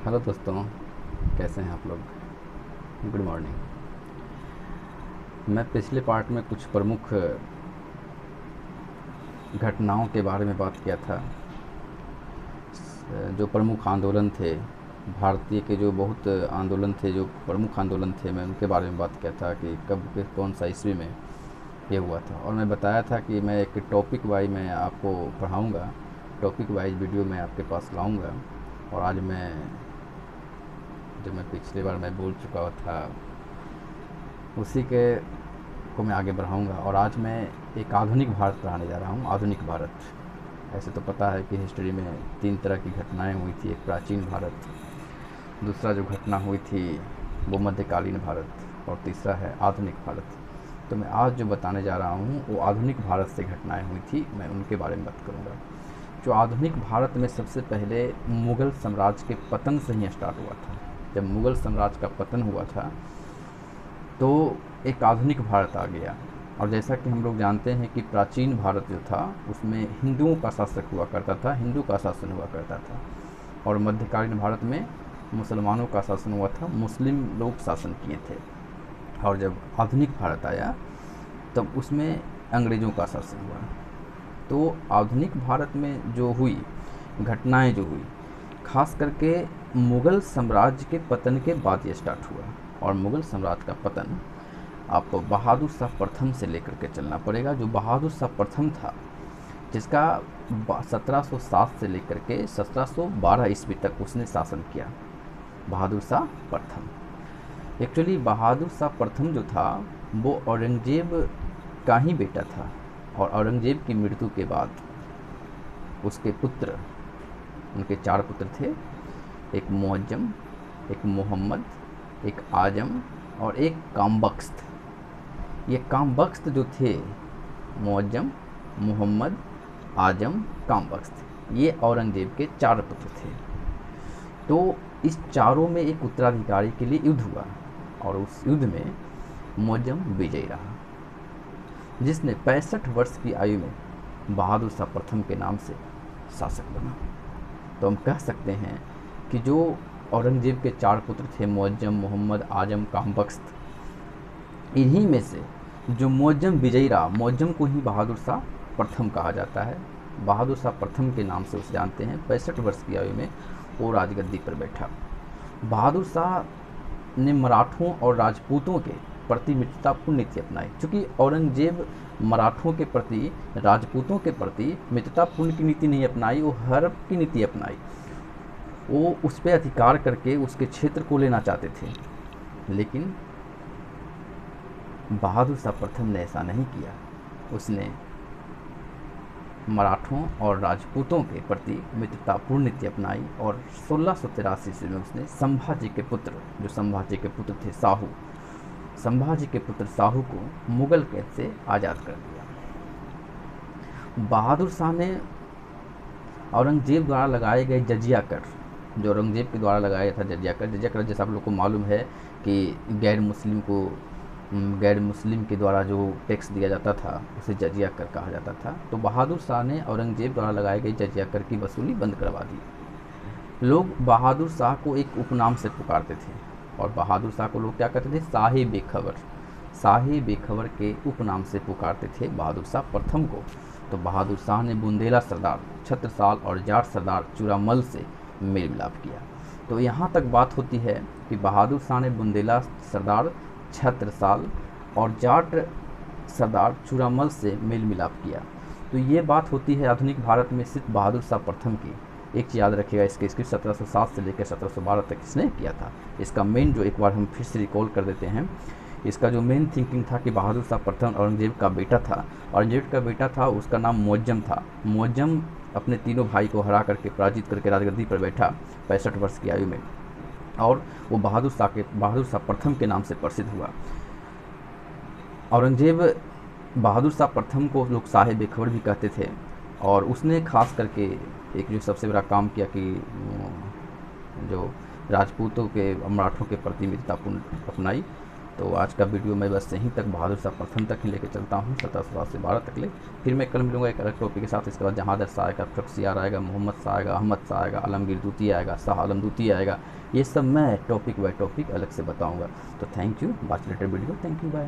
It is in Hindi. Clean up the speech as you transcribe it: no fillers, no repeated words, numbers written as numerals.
हेलो दोस्तों, कैसे हैं आप लोग। Good morning. मैं पिछले पार्ट में कुछ प्रमुख घटनाओं के बारे में बात किया था। जो प्रमुख आंदोलन थे, भारतीय के जो बहुत आंदोलन थे, जो प्रमुख आंदोलन थे, मैं उनके बारे में बात किया था कि कब के कौन सा ईस्वी में ये हुआ था। और मैं बताया था कि मैं एक टॉपिक वाइज मैं आपको पढ़ाऊँगा, टॉपिक वाइज वीडियो मैं आपके पास लाऊँगा। और आज मैं, जो मैं पिछली बार मैं बोल चुका था, उसी के को मैं आगे बढ़ाऊँगा। और आज मैं एक आधुनिक भारत पढ़ाने जा रहा हूँ। आधुनिक भारत, ऐसे तो पता है कि हिस्ट्री में 3 तरह की घटनाएं हुई थी। एक प्राचीन भारत, दूसरा जो घटना हुई थी वो मध्यकालीन भारत, और तीसरा है आधुनिक भारत। तो मैं आज जो बताने जा रहा हूँ वो आधुनिक भारत से घटनाएं हुई थी, मैं उनके बारे में बात करूँगा। जो आधुनिक भारत में सबसे पहले मुग़ल साम्राज्य के पतन से ही स्टार्ट हुआ था। जब मुग़ल साम्राज्य का पतन हुआ था तो एक आधुनिक भारत आ गया। और जैसा कि हम लोग जानते हैं कि प्राचीन भारत जो था उसमें हिंदुओं का शासक हुआ करता था, हिंदू का शासन हुआ करता था। और मध्यकालीन भारत में मुसलमानों का शासन हुआ था, मुस्लिम लोग शासन किए थे। और जब आधुनिक भारत आया तब उसमें अंग्रेज़ों का शासन हुआ। तो आधुनिक भारत में जो हुई घटनाएं, जो हुई खास करके मुग़ल साम्राज्य के पतन के बाद ये स्टार्ट हुआ। और मुग़ल साम्राज्य का पतन आपको बहादुर शाह प्रथम से लेकर के चलना पड़ेगा। जो बहादुर शाह प्रथम था, जिसका 1707 से लेकर के 1712 ईस्वी तक उसने शासन किया। बहादुर शाह प्रथम, एक्चुअली बहादुर शाह प्रथम जो था वो औरंगजेब का ही बेटा था। और औरंगजेब की मृत्यु के बाद उसके पुत्र, उनके 4 पुत्र थे, एक मुअज्जम, एक मोहम्मद, एक आजम और एक कामबख्त। ये कामबख्त जो थे, मुअज्जम, मोहम्मद, आजम, कामबख्त, ये औरंगजेब के 4 पुत्र थे। तो इस चारों में एक उत्तराधिकारी के लिए युद्ध हुआ और उस युद्ध में मुअज्जम विजयी रहा, जिसने 65 वर्ष की आयु में बहादुर शाह प्रथम के नाम से शासक बना। तो हम कह सकते हैं कि जो औरंगजेब के 4 पुत्र थे, मुअज्जम, मोहम्मद, आजम, कामबख्त, इन्हीं में से जो मुअज्जम विजयी रहा, मुअज्जम को ही बहादुर शाह प्रथम कहा जाता है। बहादुर शाह प्रथम के नाम से उसे जानते हैं। 65 वर्ष की आयु में वो राजगद्दी पर बैठा। बहादुर शाह ने मराठों और राजपूतों के प्रति मित्रतापूर्ण नीति अपनाई। चूँकि औरंगजेब मराठों के प्रति, राजपूतों के प्रति मित्रतापूर्ण की नीति नहीं अपनाई, वो हड़प की नीति अपनाई। वो उस पर अधिकार करके उसके क्षेत्र को लेना चाहते थे। लेकिन बहादुर शाह प्रथम ने ऐसा नहीं किया। उसने मराठों और राजपूतों के प्रति मित्रतापूर्ण नीति अपनाई। और 1683 ईस्वी में उसने संभाजी के पुत्र, जो संभाजी के पुत्र थे साहू, संभाजी के पुत्र साहू को मुगल कैद से आज़ाद कर दिया। बहादुर शाह ने औरंगजेब द्वारा लगाए गए जजिया कर, जो औरंगजेब के द्वारा लगाया था जजिया कर जैसा आप लोग को मालूम है कि गैर मुस्लिम के द्वारा जो टैक्स दिया जाता था उसे जजिया कर कहा जाता था। तो बहादुर शाह ने औरंगजेब द्वारा लगाए गए जजिया कर की वसूली बंद करवा दी। लोग बहादुर शाह को एक उपनाम से पुकारते थे, और बहादुर शाह को लोग क्या कहते थे? शाही बेखबर। शाही बेखबर के उपनाम से पुकारते थे बहादुर शाह प्रथम को। तो बहादुर शाह ने बुंदेला सरदार छत्रसाल और जाट सरदार चूड़ामल से मेल मिलाप किया। तो यहाँ तक बात होती है कि बहादुर शाह ने बुंदेला सरदार छत्रसाल और जाट सरदार चूड़ामल से मेल मिलाप किया। तो ये बात होती है आधुनिक भारत में सिर्फ बहादुर शाह प्रथम की। एक चीज़ याद रखिएगा, इसके 1707 से लेकर 1712 तक इसने किया था। इसका मेन जो, एक बार हम फिर से रिकॉल कर देते हैं, इसका जो मेन थिंकिंग था कि बहादुर शाह प्रथम औरंगजेब का बेटा था। औरंगजेब का बेटा था, उसका नाम मुअज्जम था। मुअज्जम अपने तीनों भाई को हरा करके, पराजित करके राजगद्दी पर बैठा 65 वर्ष की आयु में, और वो बहादुर शाह प्रथम के नाम से प्रसिद्ध हुआ। औरंगजेब बहादुर शाह प्रथम को लोग शाह बेखबर भी कहते थे। और उसने खास करके एक जो सबसे बड़ा काम किया कि जो राजपूतों के, मराठों के प्रति मित्रतापूर्ण अपनाई। तो आज का वीडियो मैं बस यहीं तक बहादुर शाह प्रथम तक ही लेके चलता हूँ, 1700 से 12 तक ले। फिर मैं कल मिलूँगा एक अलग टॉपिक के साथ। इसके बाद जहांदर शाह आएगा, फ़र्रुखसियार आएगा, मोहम्मद शाह आएगा, अहमद शाह आएगा, आलमगीर दूती आएगा, शाह आलम दूती आएगा। ये सब मैं टॉपिक बाय टॉपिक अलग से बताऊँगा। तो thank you, watch later video, thank you, bye.